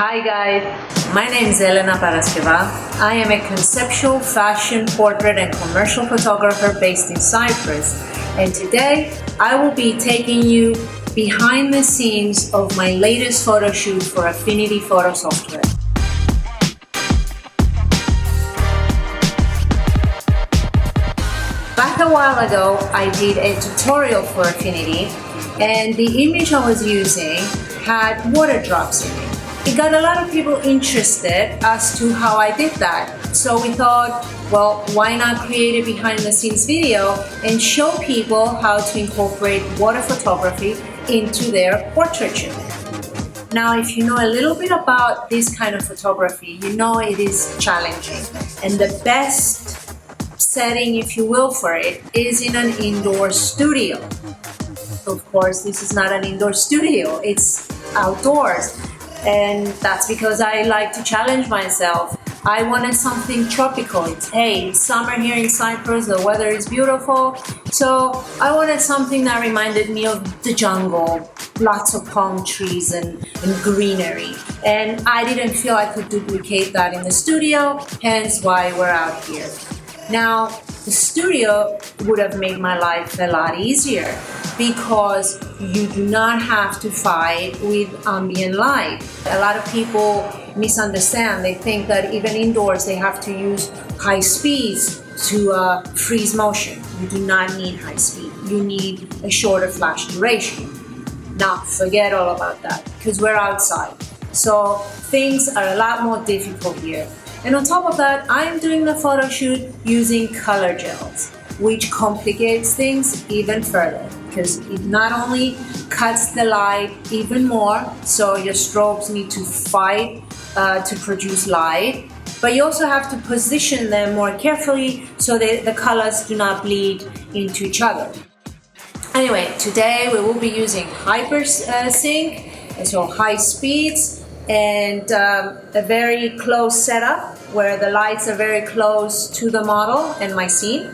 Hi guys, my name is Elena Paraskeva. I am a conceptual fashion, portrait and commercial photographer based in Cyprus, and today I will be taking you behind the scenes of my latest photo shoot for Affinity photo software. Back a while ago, I did a tutorial for Affinity, and the image I was using had water drops in it. It got a lot of people interested as to how I did that. So we thought, well, why not create a behind the scenes video and show people how to incorporate water photography into their portraiture. Now, if you know a little bit about this kind of photography, you know it is challenging. And the best setting, if you will, for it is in an indoor studio. Of course, this is not an indoor studio, it's outdoors. And that's because I like to challenge myself. I wanted something tropical. It's summer here in Cyprus, the weather is beautiful. So I wanted something that reminded me of the jungle, lots of palm trees and greenery. And I didn't feel I could duplicate that in the studio, hence why we're out here. Now, the studio would have made my life a lot easier because you do not have to fight with ambient light. A lot of people misunderstand. They think that even indoors they have to use high speeds to freeze motion. You do not need high speed. You need a shorter flash duration. Now, forget all about that because we're outside. So things are a lot more difficult here. And on top of that, I'm doing the photo shoot using color gels, which complicates things even further because it not only cuts the light even more, so your strobes need to fight to produce light, but you also have to position them more carefully so that the colors do not bleed into each other. Anyway, today we will be using hypersync, so high speeds, and a very close setup where the lights are very close to the model and my scene.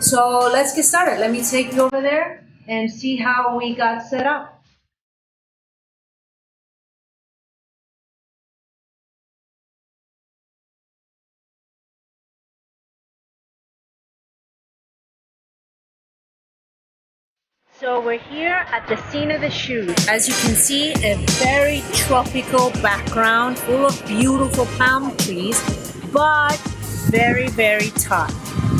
So let's get started. Let me take you over there and see how we got set up. So we're here at the scene of the shoot. As you can see, a very tropical background full of beautiful palm trees, but very, very tight.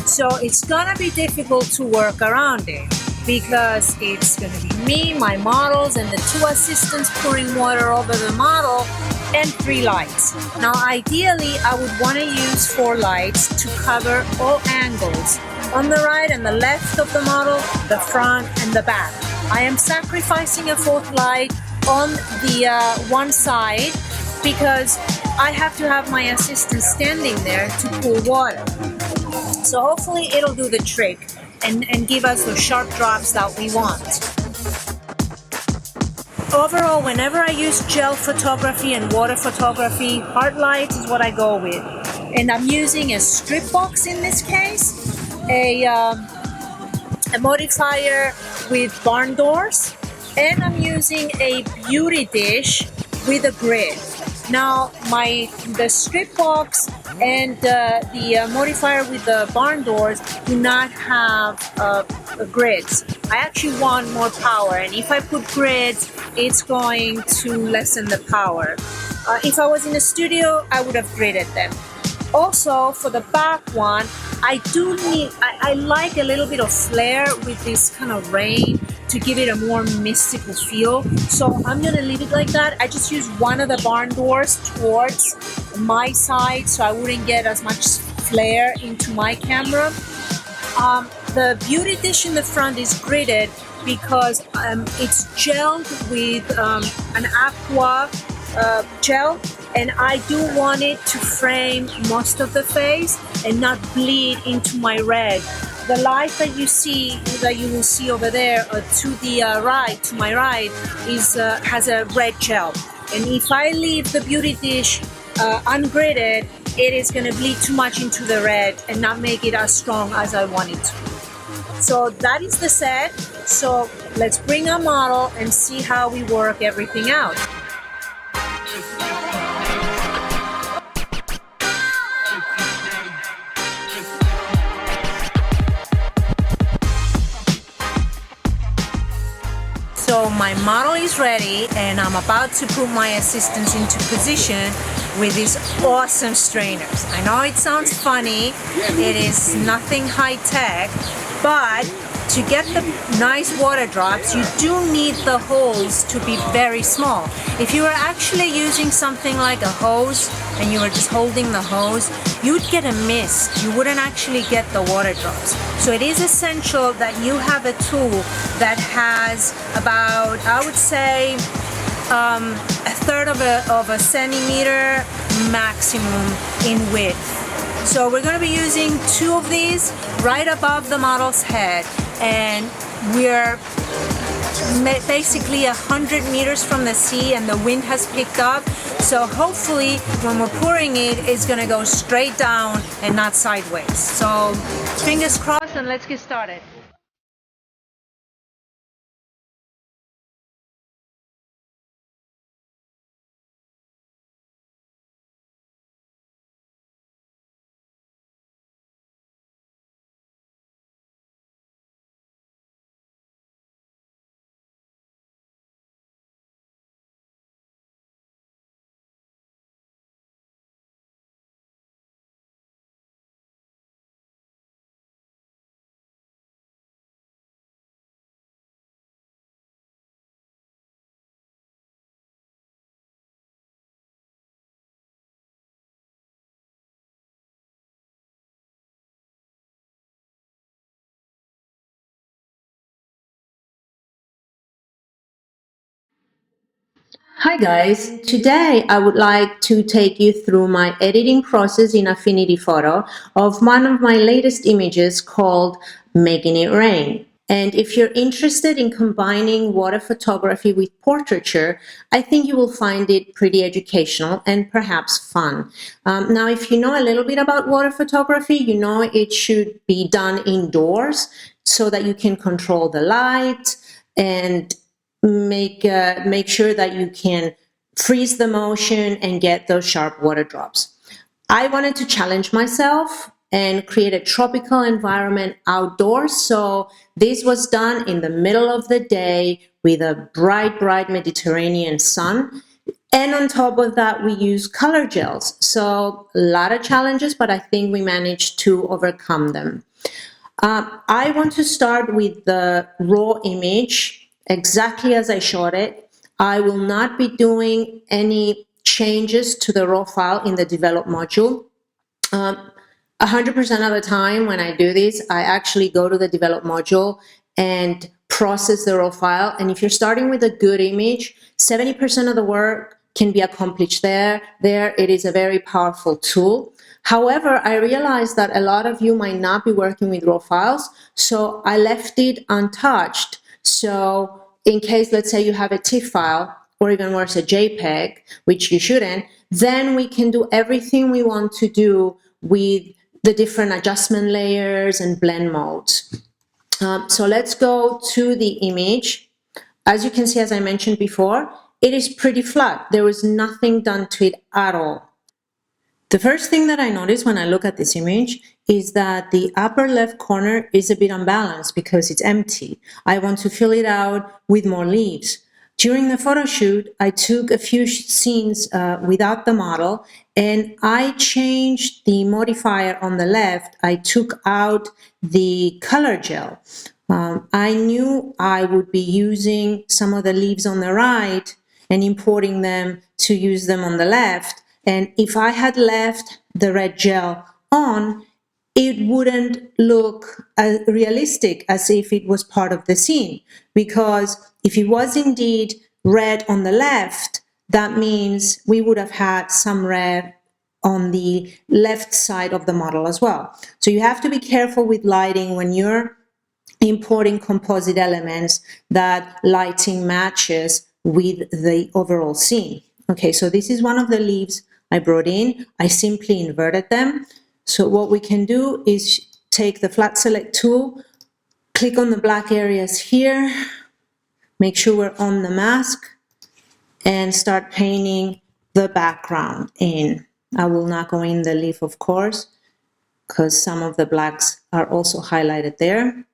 So it's gonna be difficult to work around it because it's gonna be me, my models, and the two assistants pouring water over the model and 3 lights. Now, ideally, I would want to use 4 lights to cover all angles. On the right and the left of the model, the front and the back. I am sacrificing a 4th light on the one side because I have to have my assistant standing there to pour water. So hopefully it'll do the trick and give us those sharp drops that we want. Overall, whenever I use gel photography and water photography, hard lights is what I go with. And I'm using a strip box in this case, a modifier with barn doors, and I'm using a beauty dish with a grid. Now, the strip box and the modifier with the barn doors do not have grids. I actually want more power, and if I put grids, it's going to lessen the power. If I was in a studio, I would have gridded them. Also, for the back one, I like a little bit of flair with this kind of rain to give it a more mystical feel. So I'm gonna leave it like that. I just use one of the barn doors towards my side so I wouldn't get as much flare into my camera. The beauty dish in the front is gridded because it's gelled with an aqua gel, and I do want it to frame most of the face and not bleed into my red. The light that you will see over there to the right, to my right, has a red gel. And if I leave the beauty dish ungridded, it is going to bleed too much into the red and not make it as strong as I want it to. So that is the set. So let's bring our model and see how we work everything out. So my model is ready and I'm about to put my assistants into position with these awesome strainers. I know it sounds funny, it is nothing high tech, but to get the nice water drops, you do need the holes to be very small. If you were actually using something like a hose and you were just holding the hose, you'd get a mist. You wouldn't actually get the water drops. So it is essential that you have a tool that has about, I would say, a third of a centimeter maximum in width. So we're going to be using 2 of these right above the model's head, and we're basically 100 meters from the sea and the wind has picked up, so hopefully when we're pouring it, it's going to go straight down and not sideways. So fingers crossed, and let's get started. Hi guys, today I would like to take you through my editing process in Affinity Photo of one of my latest images called Making It Rain. And if you're interested in combining water photography with portraiture, I think you will find it pretty educational and perhaps fun. Now, if you know a little bit about water photography, you know it should be done indoors so that you can control the light and make sure that you can freeze the motion and get those sharp water drops. I wanted to challenge myself and create a tropical environment outdoors. So this was done in the middle of the day with a bright Mediterranean sun. And on top of that, we use color gels. So a lot of challenges, but I think we managed to overcome them. I want to start with the raw image exactly as I shot it. I will not be doing any changes to the raw file in the develop module. 100% of the time when I do this, I actually go to the develop module and process the raw file. And if you're starting with a good image, 70% of the work can be accomplished there. It is a very powerful tool. However, I realized that a lot of you might not be working with raw files, so I left it untouched. So in case, let's say you have a TIFF file, or even worse, a JPEG, which you shouldn't, then we can do everything we want to do with the different adjustment layers and blend modes. So let's go to the image. As you can see, as I mentioned before, it is pretty flat. There was nothing done to it at all. The first thing that I notice when I look at this image is that the upper left corner is a bit unbalanced because it's empty. I want to fill it out with more leaves. During the photo shoot, I took a few scenes without the model, and I changed the modifier on the left. I took out the color gel. I knew I would be using some of the leaves on the right and importing them to use them on the left. And if I had left the red gel on, it wouldn't look as realistic as if it was part of the scene. Because if it was indeed red on the left, that means we would have had some red on the left side of the model as well. So you have to be careful with lighting when you're importing composite elements that lighting matches with the overall scene. Okay, so this is one of the leaves I brought in. I simply inverted them. So what we can do is take the flat select tool, click on the black areas here, make sure we're on the mask, and start painting the background in. I will not go in the leaf, of course, because some of the blacks are also highlighted there.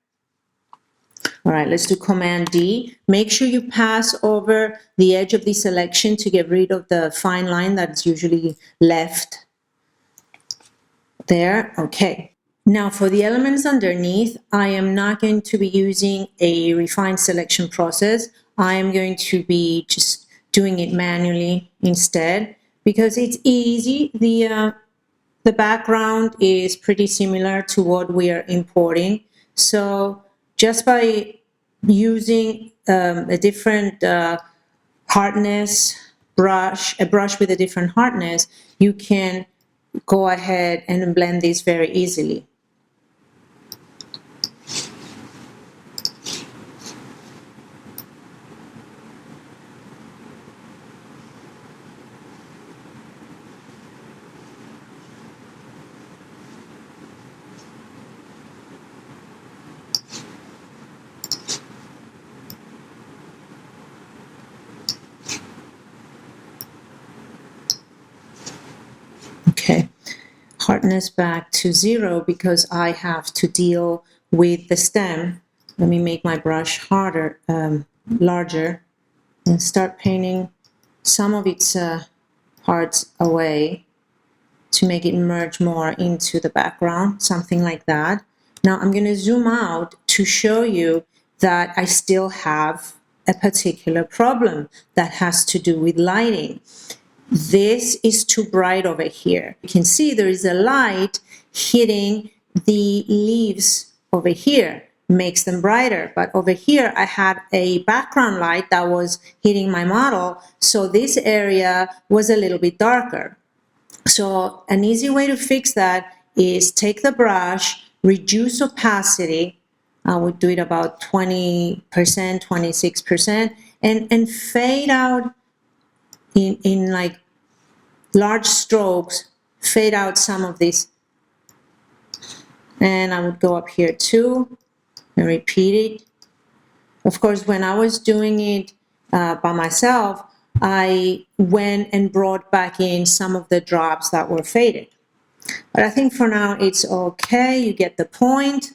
All right, let's do Command D. Make sure you pass over the edge of the selection to get rid of the fine line that's usually left there. Okay. Now for the elements underneath, I am not going to be using a refined selection process. I am going to be just doing it manually instead because it's easy. The background is pretty similar to what we are importing. So just by using a different hardness brush, a brush with a different hardness, you can go ahead and blend this very easily. Okay, hardness back to 0 because I have to deal with the stem. Let me make my brush harder, larger, and start painting some of its parts away to make it merge more into the background, something like that. Now I'm going to zoom out to show you that I still have a particular problem that has to do with lighting. This is too bright over here. You can see there is a light hitting the leaves over here, makes them brighter. But over here, I had a background light that was hitting my model, so this area was a little bit darker. So an easy way to fix that is take the brush, reduce opacity. I would do it about 20%, 26%, and fade out in like large strokes, fade out some of this. And I would go up here too and repeat it. Of course, when I was doing it by myself, I went and brought back in some of the drops that were faded. But I think for now it's okay, you get the point.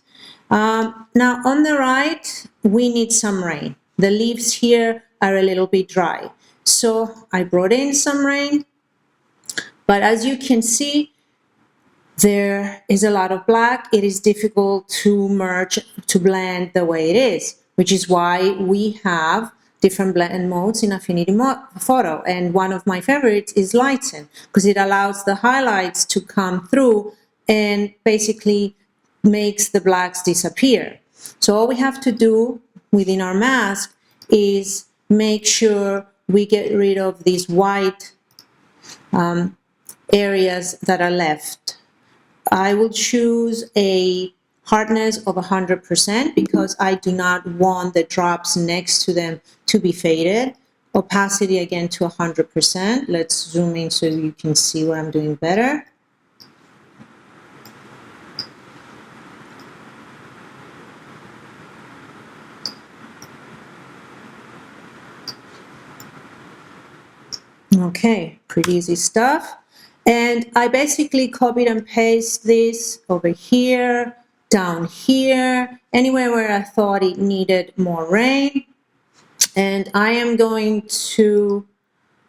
Now on the right, we need some rain. The leaves here are a little bit dry. So I brought in some rain, but as you can see, there is a lot of black. It is difficult to merge, to blend the way it is, which is why we have different blend modes in Affinity Photo. And one of my favorites is Lighten, because it allows the highlights to come through and basically makes the blacks disappear. So all we have to do within our mask is make sure we get rid of these white areas that are left. I will choose a hardness of 100% because I do not want the drops next to them to be faded. Opacity again to 100%. Let's zoom in so you can see what I'm doing better. Okay, pretty easy stuff. And I basically copied and pasted this over here, down here, anywhere where I thought it needed more rain. And I am going to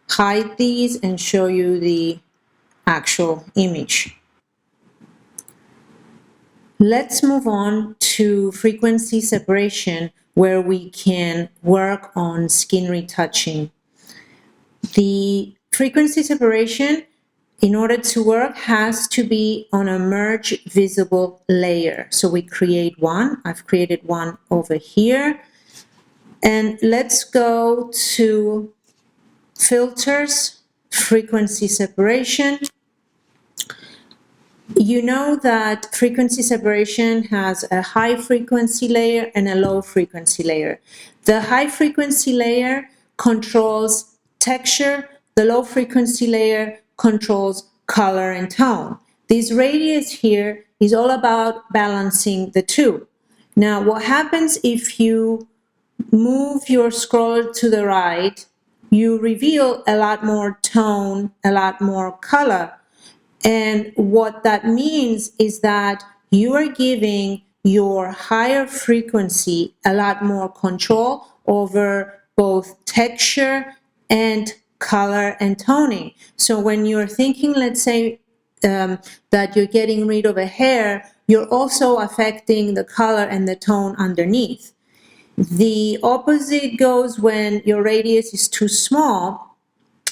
hide these and show you the actual image. Let's move on to frequency separation, where we can work on skin retouching. The frequency separation, in order to work, has to be on a merge visible layer. So we create one. I've created one over here. And let's go to Filters, Frequency Separation. You know that frequency separation has a high frequency layer and a low frequency layer. The high frequency layer controls texture, the low frequency layer controls color and tone. This radius here is all about balancing the two. Now, what happens if you move your scroller to the right, you reveal a lot more tone, a lot more color. And what that means is that you are giving your higher frequency a lot more control over both texture and color and toning. So when you're thinking, let's say, that you're getting rid of a hair, you're also affecting the color and the tone underneath. The opposite goes when your radius is too small.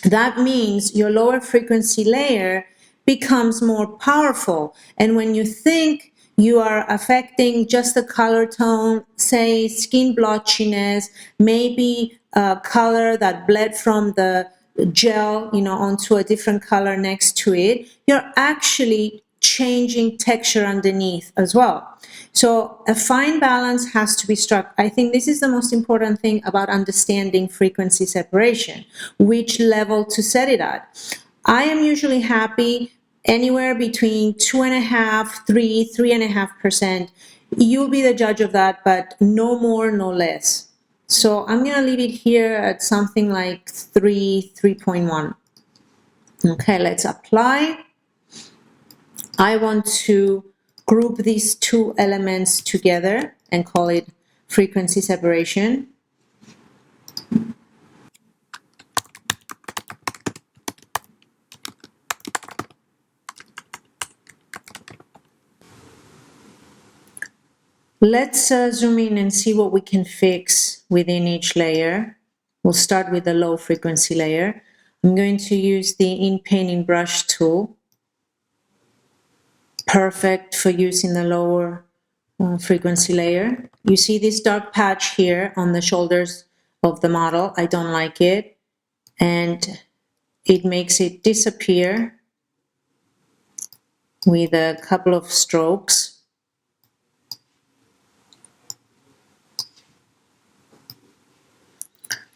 That means your lower frequency layer becomes more powerful. And when you think you are affecting just the color tone, say skin blotchiness, maybe a color that bled from the gel, onto a different color next to it, you're actually changing texture underneath as well. So a fine balance has to be struck. I think this is the most important thing about understanding frequency separation, which level to set it at. I am usually happy anywhere between 2.5%, 3.5%. You'll be the judge of that, but no more, no less. So I'm going to leave it here at something like 3.1. Okay, let's apply. I want to group these two elements together and call it frequency separation. Let's zoom in and see what we can fix within each layer. We'll start with the low frequency layer. I'm going to use the in-painting brush tool. Perfect for using the lower frequency layer. You see this dark patch here on the shoulders of the model. I don't like it, and it makes it disappear with a couple of strokes.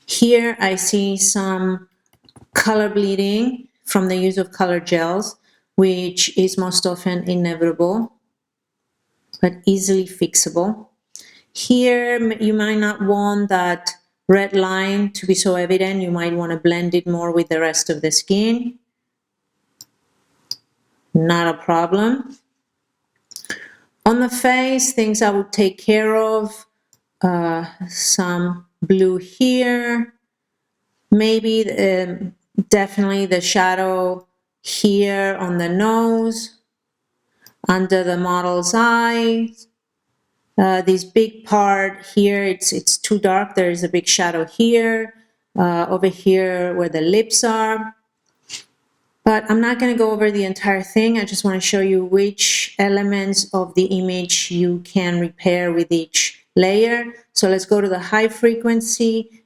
Here I see some color bleeding from the use of color gels, which is most often inevitable, but easily fixable. Here you might not want that red line to be so evident. You might want to blend it more with the rest of the skin. Not a problem. On the face, things I would take care of, some blue here, maybe definitely the shadow here on the nose, under the model's eyes. This big part here, it's too dark. There is a big shadow here, over here where the lips are. But I'm not going to go over the entire thing. I just want to show you which elements of the image you can repair with each layer. So let's go to the high frequency,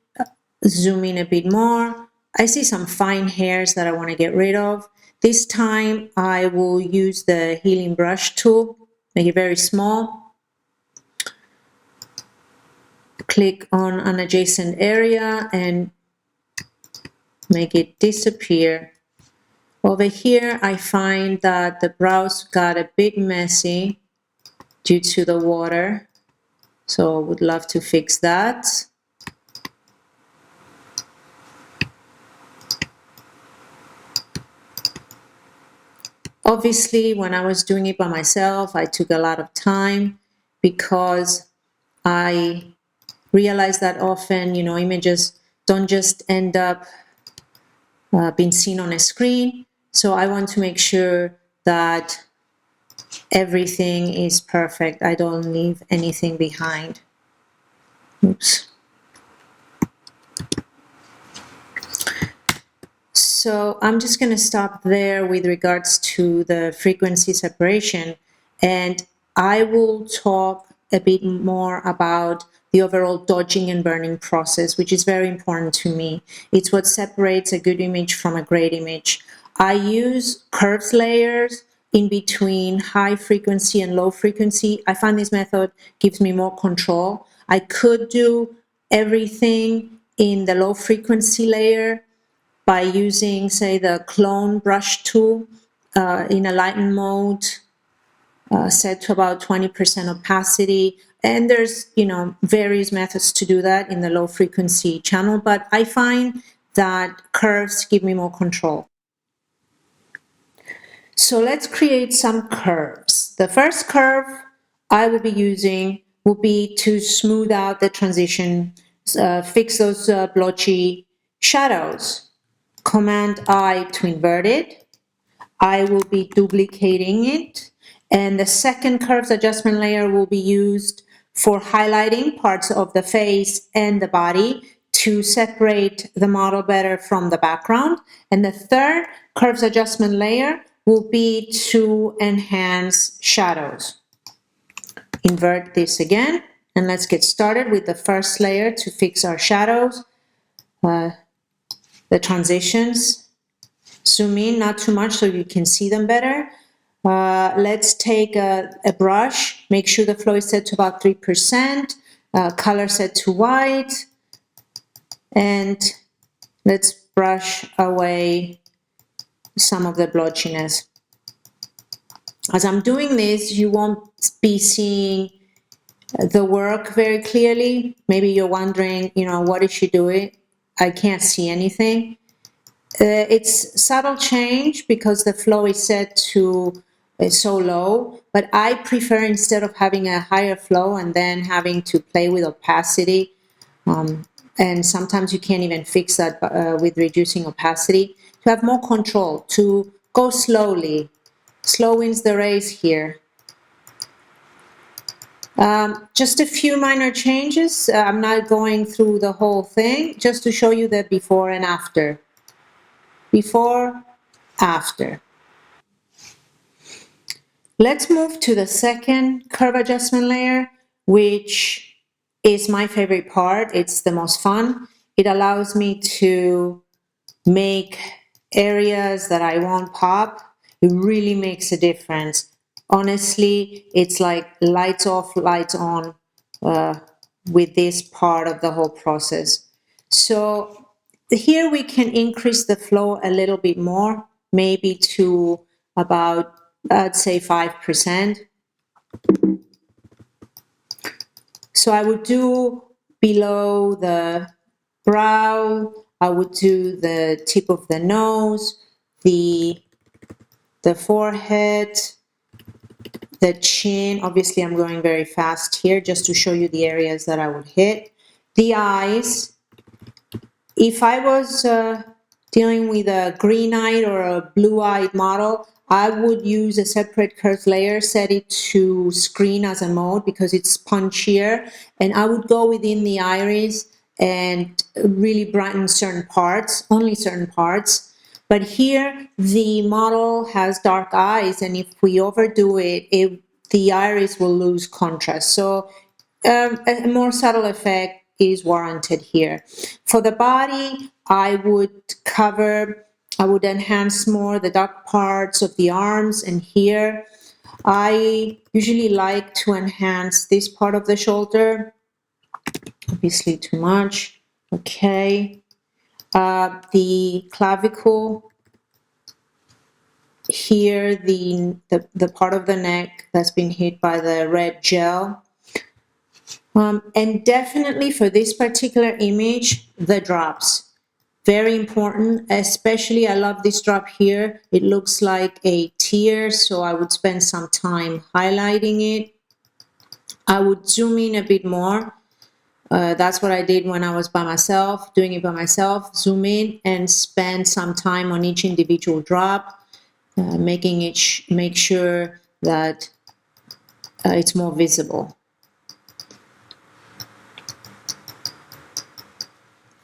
zoom in a bit more. I see some fine hairs that I want to get rid of. This time I will use the healing brush tool, make it very small. Click on an adjacent area and make it disappear. Over here, I find that the brows got a bit messy due to the water, so I would love to fix that. Obviously, when I was doing it by myself, I took a lot of time because I realized that often, images don't just end up being seen on a screen. So I want to make sure that everything is perfect. I don't leave anything behind. Oops. So I'm just going to stop there with regards to the frequency separation, and I will talk a bit more about the overall dodging and burning process, which is very important to me. It's what separates a good image from a great image. I use curves layers in between high frequency and low frequency. I find this method gives me more control. I could do everything in the low frequency layer by using, say, the clone brush tool in a lighten mode, set to about 20% opacity. And there's, various methods to do that in the low frequency channel, but I find that curves give me more control. So let's create some curves. The first curve I will be using will be to smooth out the transition, fix those blotchy shadows. Command I to invert it. I will be duplicating it. And the second curves adjustment layer will be used for highlighting parts of the face and the body to separate the model better from the background. And the third curves adjustment layer will be to enhance shadows. Invert this again, and let's get started with the first layer to fix our shadows, the transitions. Zoom in, not too much so you can see them better. Let's take a brush, make sure the flow is set to about 3%, color set to white, and let's brush away some of the blotchiness. As I'm doing this, you won't be seeing the work very clearly. Maybe you're wondering, what is she doing? I can't see anything. It's subtle change because the flow is set to so low, but I prefer, instead of having a higher flow and then having to play with opacity, and sometimes you can't even fix that with reducing opacity, to have more control, to go slowly. Slow wins the race here. Just a few minor changes. I'm not going through the whole thing, just to show you the before and after. Before, after. Let's move to the second curve adjustment layer, which is my favorite part. It's the most fun. It allows me to make areas that I want pop. It really makes a difference. Honestly, it's like lights off, lights on with this part of the whole process. So here we can increase the flow a little bit more, maybe to about, I'd say 5%. So I would do below the brow, I would do the tip of the nose, the forehead, the chin. Obviously, I'm going very fast here just to show you the areas that I would hit. The eyes. If I was dealing with a green-eyed or a blue-eyed model, I would use a separate curve layer, set it to screen as a mode because it's punchier, and I would go within the iris and really brighten certain parts, only certain parts. But here, the model has dark eyes, and if we overdo it, the iris will lose contrast. So a more subtle effect is warranted here. For the body, I would enhance more the dark parts of the arms and here. I usually like to enhance this part of the shoulder. Obviously too much. Okay. The clavicle. Here, the part of the neck that's been hit by the red gel. And definitely for this particular image, the drops. Very important, especially I love this drop here. It looks like a tear, so I would spend some time highlighting it. I would zoom in a bit more. That's what I did when I was by myself, doing it by myself. Zoom in and spend some time on each individual drop, make sure that it's more visible.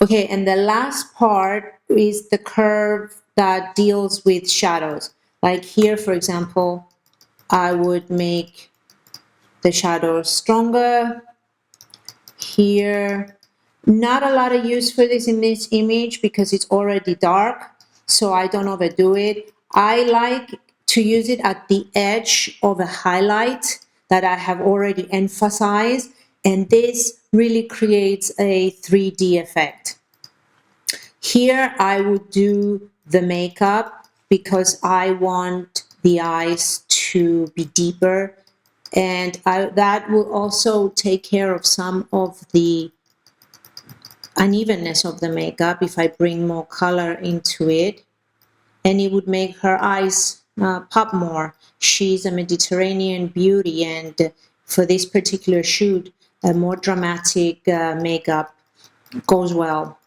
Okay, and the last part is the curve that deals with shadows. Like here, for example, I would make the shadows stronger. Here, not a lot of use for this in this image because it's already dark, so I don't overdo it. I like to use it at the edge of a highlight that I have already emphasized, and this really creates a 3D effect. Here I would do the makeup because I want the eyes to be deeper, and that will also take care of some of the unevenness of the makeup if I bring more color into it, and it would make her eyes pop more. She's a Mediterranean beauty, and for this particular shoot, a more dramatic makeup goes well.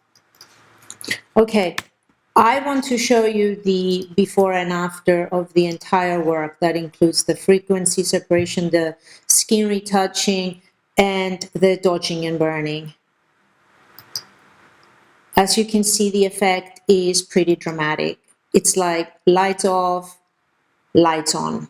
Okay, I want to show you the before and after of the entire work. That includes the frequency separation, the skin retouching, and the dodging and burning. As you can see, the effect is pretty dramatic. It's like lights off, lights on.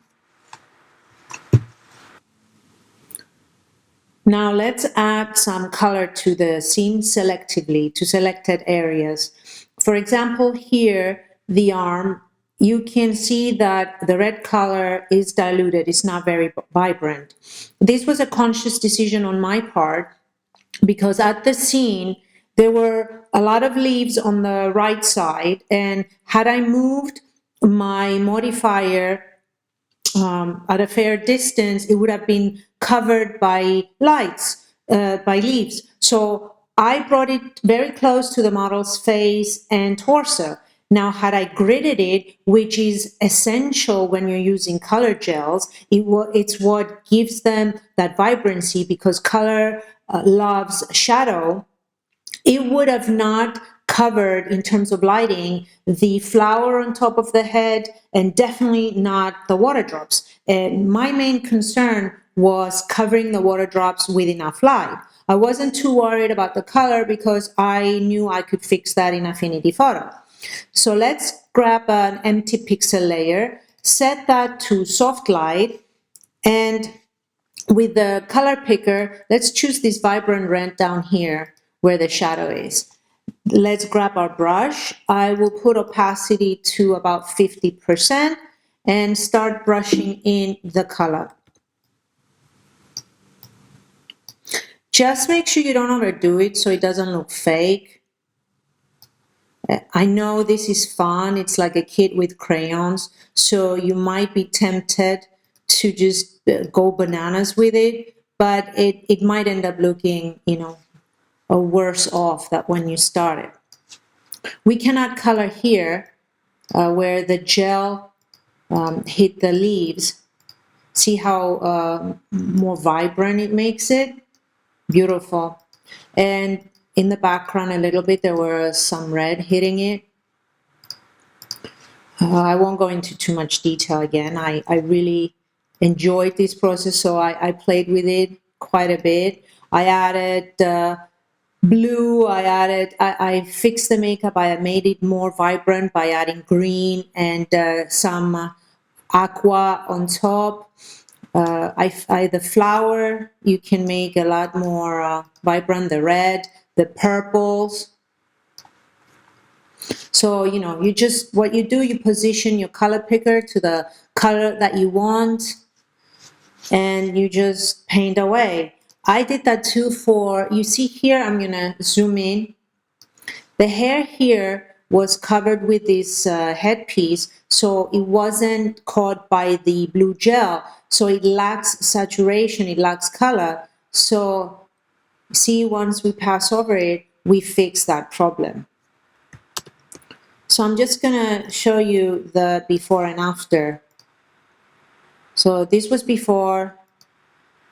Now let's add some color to the scene selectively, to selected areas. For example, here, the arm, you can see that the red color is diluted, it's not very vibrant. This was a conscious decision on my part because at the scene, there were a lot of leaves on the right side, and had I moved my modifier at a fair distance, it would have been covered by lights, by leaves. So I brought it very close to the model's face and torso. Now, had I gridded it, which is essential when you're using color gels, it's what gives them that vibrancy, because color loves shadow. It would have not covered, in terms of lighting, the flower on top of the head, and definitely not the water drops. And my main concern was covering the water drops with enough light. I wasn't too worried about the color because I knew I could fix that in Affinity Photo. So let's grab an empty pixel layer, set that to soft light, and with the color picker, let's choose this vibrant red down here where the shadow is. Let's grab our brush. I will put opacity to about 50% and start brushing in the color. Just make sure you don't overdo it so it doesn't look fake. I know this is fun. It's like a kid with crayons, so you might be tempted to just go bananas with it, but it might end up looking, worse off than when you started. We cannot color here where the gel hit the leaves. See how more vibrant it makes it? Beautiful. And in the background a little bit, there was some red hitting it. I won't go into too much detail again. I really enjoyed this process, so I played with it quite a bit. I added blue, I fixed the makeup, I made it more vibrant by adding green and some aqua on top. The flower, you can make a lot more vibrant, the red, the purples. So, what you do, you position your color picker to the color that you want, and you just paint away. I did that too you see here, I'm gonna zoom in. The hair here was covered with this headpiece, so it wasn't caught by the blue gel, so it lacks saturation, it lacks color. So see, once we pass over it, we fix that problem. So I'm just gonna show you the before and after. So this was before,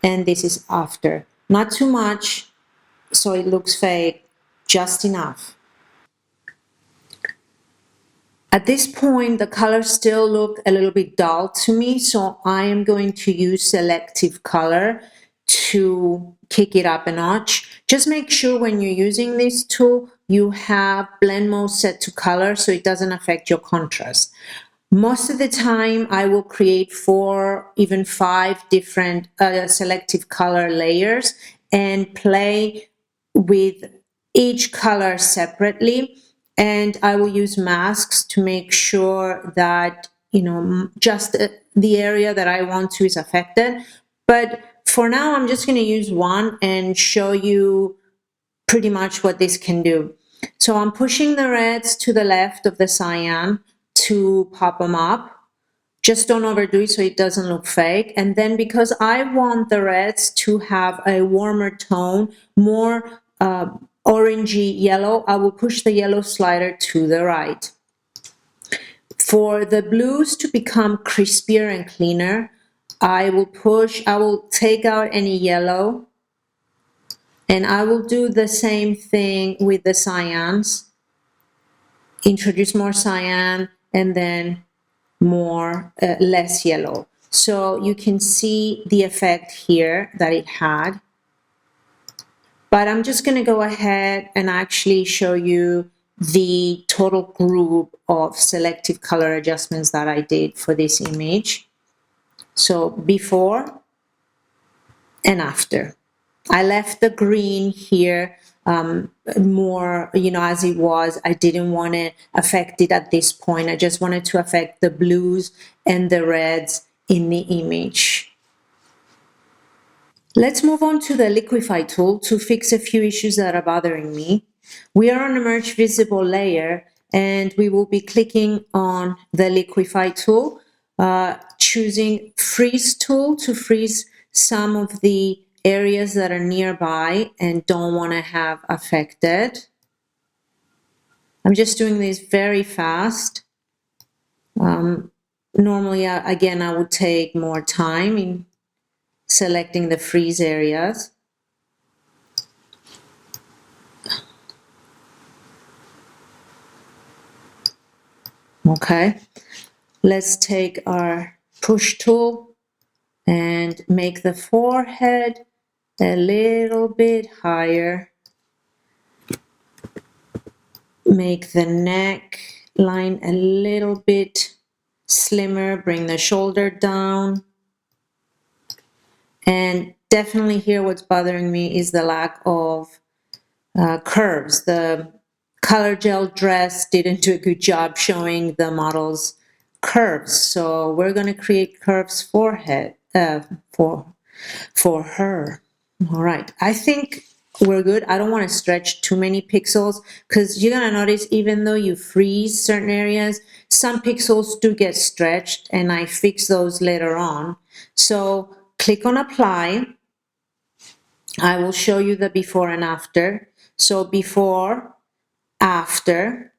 and this is after. Not too much, so it looks fake, just enough. At this point, the colors still look a little bit dull to me, so I am going to use selective color to kick it up a notch. Just make sure when you're using this tool, you have blend mode set to color so it doesn't affect your contrast. Most of the time, I will create 4, even 5 different selective color layers and play with each color separately. And I will use masks to make sure that, just the area that I want to is affected. But for now, I'm just going to use one and show you pretty much what this can do. So I'm pushing the reds to the left of the cyan to pop them up. Just don't overdo it so it doesn't look fake. And then because I want the reds to have a warmer tone, more orangey yellow, I will push the yellow slider to the right. For the blues to become crispier and cleaner, I will take out any yellow, and I will do the same thing with the cyans. Introduce more cyan and then less yellow. So you can see the effect here that it had. But I'm just going to go ahead and actually show you the total group of selective color adjustments that I did for this image. So before and after. I left the green here more, as it was. I didn't want to affect it at this point. I just wanted to affect the blues and the reds in the image. Let's move on to the Liquify tool to fix a few issues that are bothering me. We are on a merge visible layer, and we will be clicking on the Liquify tool, choosing freeze tool to freeze some of the areas that are nearby and don't want to have affected. I'm just doing this very fast. Normally, again, I would take more time in selecting the freeze areas. Okay, let's take our push tool and make the forehead a little bit higher. Make the neck line a little bit slimmer, bring the shoulder down. And definitely here what's bothering me is the lack of curves. The color gel dress didn't do a good job showing the model's curves. So we're going to create curves for her. All right. I think we're good. I don't want to stretch too many pixels because you're going to notice even though you freeze certain areas, some pixels do get stretched, and I fix those later on. So click on apply. I will show you the before and after. So before, after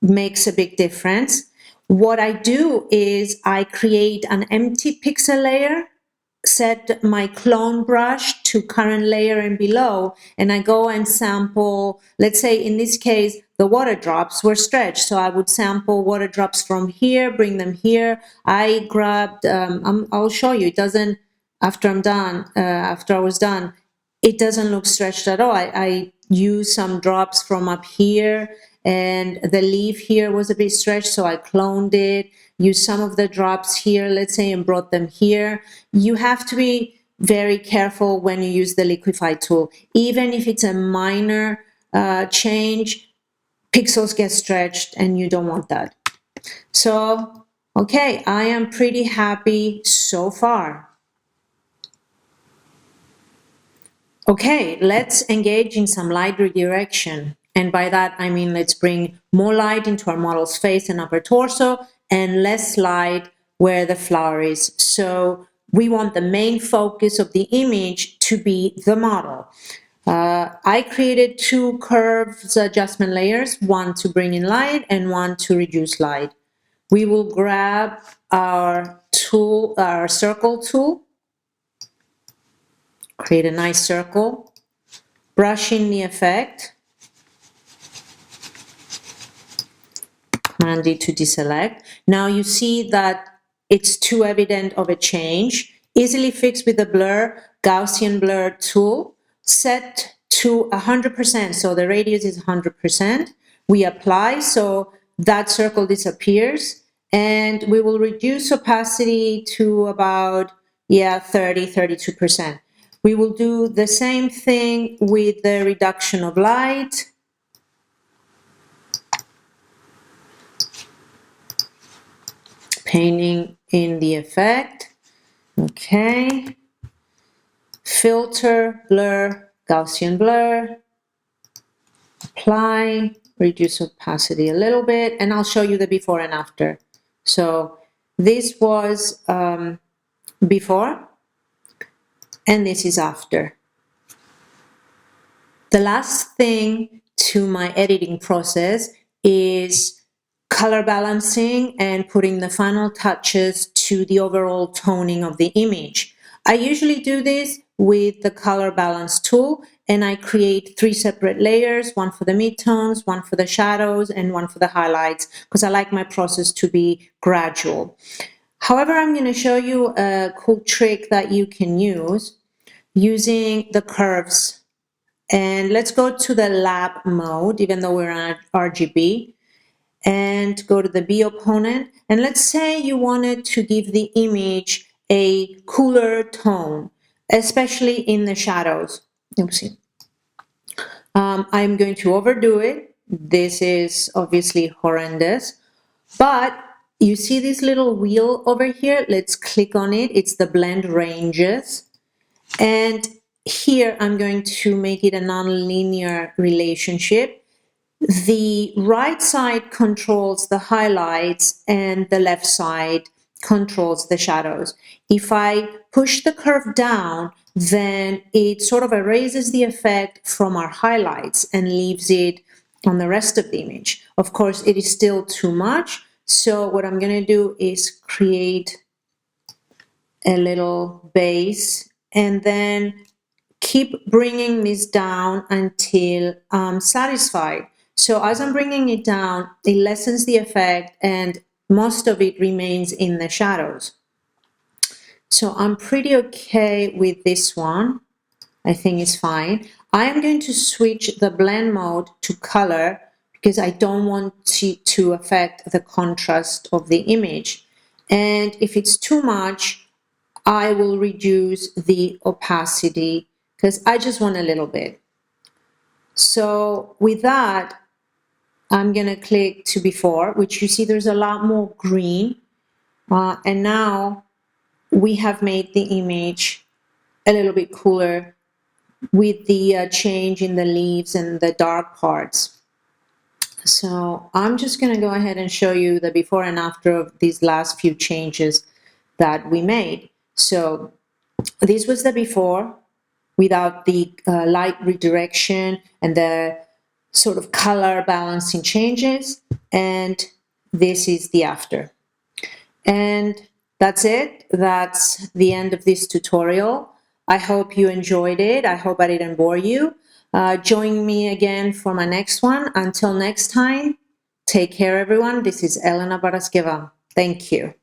makes a big difference. What I do is I create an empty pixel layer, set my clone brush to current layer and below, and I go and sample, let's say in this case, the water drops were stretched. So I would sample water drops from here, bring them here. I grabbed, I'll show you, it doesn't, after I was done, it doesn't look stretched at all. I use some drops from up here, and the leaf here was a bit stretched, so I cloned it, used some of the drops here, let's say, and brought them here. You have to be very careful when you use the Liquify tool. Even if it's a minor change, pixels get stretched, and you don't want that. So, okay, I am pretty happy so far. Okay, let's engage in some light redirection. And by that, I mean let's bring more light into our model's face and upper torso and less light where the flower is. So we want the main focus of the image to be the model. I created two curves adjustment layers, one to bring in light and one to reduce light. We will grab our tool, our circle tool, create a nice circle, brush in the effect, Command D to deselect. Now you see that it's too evident of a change. Easily fixed with the blur, Gaussian blur tool, set to 100%. So the radius is 100%. We apply, so that circle disappears, and we will reduce opacity to about, 32%. We will do the same thing with the reduction of light. Painting in the effect. Okay. Filter, blur, Gaussian blur. Apply, reduce opacity a little bit, and I'll show you the before and after. So this was before, and this is after. The last thing to my editing process is color balancing and putting the final touches to the overall toning of the image. I usually do this with the color balance tool, and I create 3 separate layers, one for the midtones, one for the shadows, and one for the highlights, because I like my process to be gradual. However, I'm going to show you a cool trick that you can use using the curves. And let's go to the lab mode, even though we're on RGB, and go to the B opponent. And let's say you wanted to give the image a cooler tone, especially in the shadows. Oopsie. I'm going to overdo it. This is obviously horrendous, but you see this little wheel over here? Let's click on it. It's the blend ranges. And here I'm going to make it a nonlinear relationship. The right side controls the highlights and the left side controls the shadows. If I push the curve down, then it sort of erases the effect from our highlights and leaves it on the rest of the image. Of course, it is still too much. So what I'm going to do is create a little base and then keep bringing this down until I'm satisfied. So as I'm bringing it down, it lessens the effect and most of it remains in the shadows. So I'm pretty okay with this one. I think it's fine. I am going to switch the blend mode to color because I don't want it to affect the contrast of the image. And if it's too much, I will reduce the opacity because I just want a little bit. So with that, I'm going to click to before, which you see there's a lot more green. And now we have made the image a little bit cooler with the change in the leaves and the dark parts. So I'm just going to go ahead and show you the before and after of these last few changes that we made. So this was the before without the light redirection and the sort of color balancing changes, and this is the after. And that's it. That's the end of this tutorial. I hope you enjoyed it. I hope I didn't bore you. Join me again for my next one. Until next time, take care, everyone. This is Elena Paraskeva. Thank you.